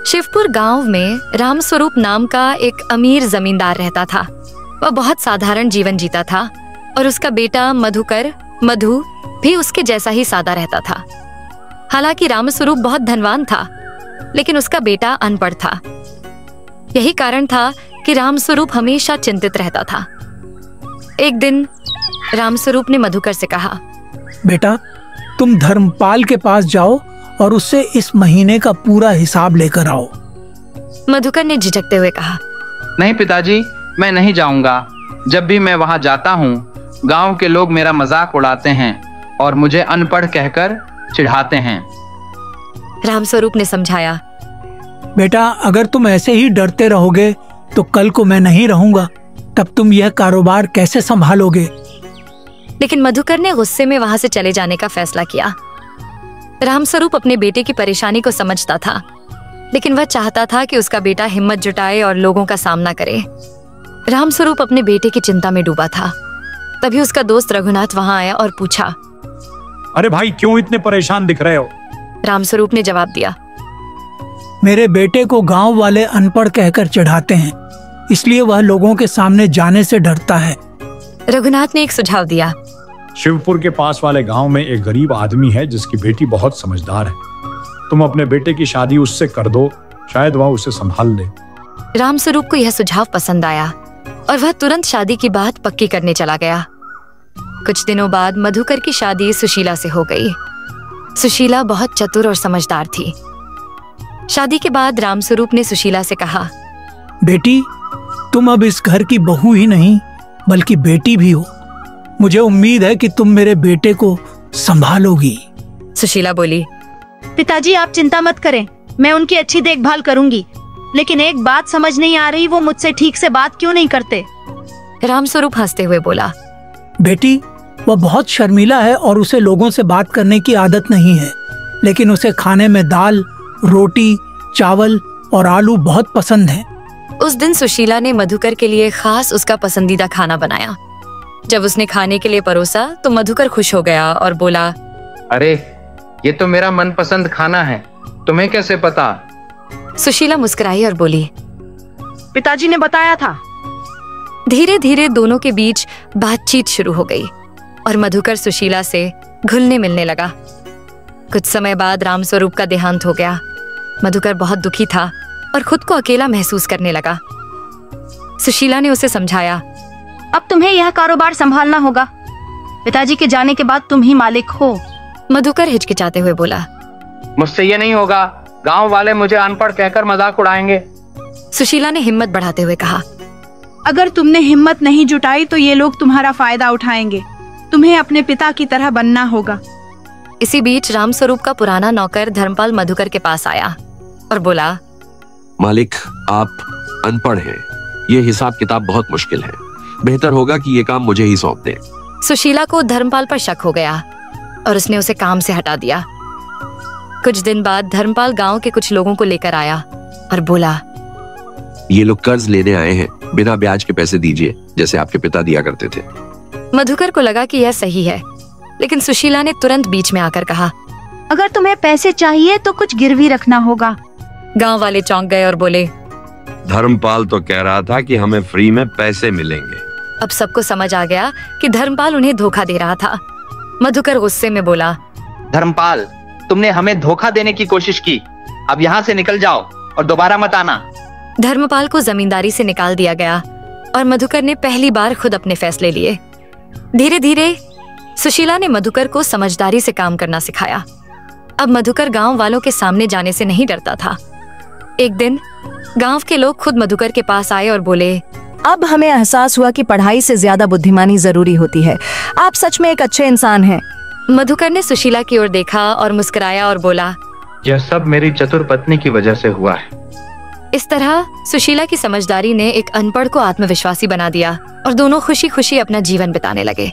शिवपुर गांव में रामस्वरूप नाम का एक अमीर जमींदार रहता था। वह बहुत साधारण जीवन जीता था और उसका बेटा मधु भी उसके जैसा ही सादा रहता था। हालांकि रामस्वरूप बहुत धनवान था, लेकिन उसका बेटा अनपढ़ था। यही कारण था कि रामस्वरूप हमेशा चिंतित रहता था। एक दिन रामस्वरूप ने मधुकर से कहा, बेटा, तुम धर्मपाल के पास जाओ और उससे इस महीने का पूरा हिसाब लेकर आओ। मधुकर ने झिझकते हुए कहा, नहीं पिताजी, मैं नहीं जाऊंगा। जब भी मैं वहां जाता हूं, गांव के लोग मेरा मजाक उड़ाते हैं और मुझे अनपढ़ कहकर चिढ़ाते हैं। रामस्वरूप ने समझाया, बेटा, अगर तुम ऐसे ही डरते रहोगे तो कल को मैं नहीं रहूंगा, तब तुम यह कारोबार कैसे संभालोगे? लेकिन मधुकर ने गुस्से में वहां से चले जाने का फैसला किया। रामस्वरूप अपने बेटे की परेशानी को समझता था, लेकिन वह चाहता था कि उसका बेटा हिम्मत जुटाए और लोगों का सामना करे। रामस्वरूप अपने बेटे की चिंता में डूबा था। तभी उसका दोस्त रघुनाथ वहां आया और पूछा, अरे भाई, क्यों इतने परेशान दिख रहे हो? रामस्वरूप ने जवाब दिया, मेरे बेटे को गांव वाले अनपढ़ कहकर चिढ़ाते हैं, इसलिए वह लोगों के सामने जाने से डरता है। रघुनाथ ने एक सुझाव दिया, शिवपुर के पास वाले गांव में एक गरीब आदमी है जिसकी बेटी बहुत समझदार है। तुम अपने बेटे की शादी उससे कर दो, शायद वह उसे संभाल ले। रामस्वरूप को यह सुझाव पसंद आया और वह तुरंत शादी की बात पक्की करने चला गया। कुछ दिनों बाद मधुकर की शादी सुशीला से हो गई। सुशीला बहुत चतुर और समझदार थी। शादी के बाद रामस्वरूप ने सुशीला से कहा, बेटी, तुम अब इस घर की बहू ही नहीं बल्कि बेटी भी हो। मुझे उम्मीद है कि तुम मेरे बेटे को संभालोगी। सुशीला बोली, पिताजी, आप चिंता मत करें, मैं उनकी अच्छी देखभाल करूंगी। लेकिन एक बात समझ नहीं आ रही, वो मुझसे ठीक से बात क्यों नहीं करते? रामस्वरूप हंसते हुए बोला, बेटी, वह बहुत शर्मीला है और उसे लोगों से बात करने की आदत नहीं है, लेकिन उसे खाने में दाल, रोटी, चावल और आलू बहुत पसंद है। उस दिन सुशीला ने मधुकर के लिए खास उसका पसंदीदा खाना बनाया। जब उसने खाने के लिए परोसा तो मधुकर खुश हो गया और बोला, अरे, ये तो मेरा मनपसंद खाना है, तुम्हें कैसे पता? सुशीला मुस्कुराई और बोली, पिताजी ने बताया था। धीरे धीरे दोनों के बीच बातचीत शुरू हो गई और मधुकर सुशीला से घुलने मिलने लगा। कुछ समय बाद रामस्वरूप का देहांत हो गया। मधुकर बहुत दुखी था और खुद को अकेला महसूस करने लगा। सुशीला ने उसे समझाया, अब तुम्हें यह कारोबार संभालना होगा। पिताजी के जाने के बाद तुम ही मालिक हो। मधुकर हिचकिचाते हुए बोला, मुझसे ये नहीं होगा, गांव वाले मुझे अनपढ़ कहकर मजाक उड़ाएंगे। सुशीला ने हिम्मत बढ़ाते हुए कहा, अगर तुमने हिम्मत नहीं जुटाई तो ये लोग तुम्हारा फायदा उठाएंगे। तुम्हें अपने पिता की तरह बनना होगा। इसी बीच रामस्वरूप का पुराना नौकर धर्मपाल मधुकर के पास आया और बोला, मालिक, आप अनपढ़ हैं, ये हिसाब किताब बहुत मुश्किल है। बेहतर होगा कि ये काम मुझे ही सौंप दें। सुशीला को धर्मपाल पर शक हो गया और उसने उसे काम से हटा दिया। कुछ दिन बाद धर्मपाल गांव के कुछ लोगों को लेकर आया और बोला, ये लोग कर्ज लेने आए हैं, बिना ब्याज के पैसे दीजिए, जैसे आपके पिता दिया करते थे। मधुकर को लगा कि यह सही है, लेकिन सुशीला ने तुरंत बीच में आकर कहा, अगर तुम्हें पैसे चाहिए तो कुछ गिरवी रखना होगा। गांव वाले चौंक गए और बोले, धर्मपाल तो कह रहा था कि हमें फ्री में पैसे मिलेंगे। अब सबको समझ आ गया कि धर्मपाल उन्हें धोखा दे रहा था। मधुकर गुस्से में बोला, धर्मपाल, तुमने हमें धोखा देने की कोशिश की। अब यहाँ से निकल जाओ और दोबारा मत आना। धर्मपाल को जमींदारी से निकाल दिया गया और मधुकर ने पहली बार खुद अपने फैसले लिए। धीरे धीरे सुशीला ने मधुकर को समझदारी से काम करना सिखाया। अब मधुकर गांव वालों के सामने जाने से नहीं डरता था। एक दिन गांव के लोग खुद मधुकर के पास आए और बोले, अब हमें एहसास हुआ कि पढ़ाई से ज्यादा बुद्धिमानी जरूरी होती है। आप सच में एक अच्छे इंसान हैं। मधुकर ने सुशीला की ओर देखा और मुस्कुराया और बोला, यह सब मेरी चतुर पत्नी की वजह से हुआ है। इस तरह सुशीला की समझदारी ने एक अनपढ़ को आत्मविश्वासी बना दिया और दोनों खुशी खुशी अपना जीवन बिताने लगे।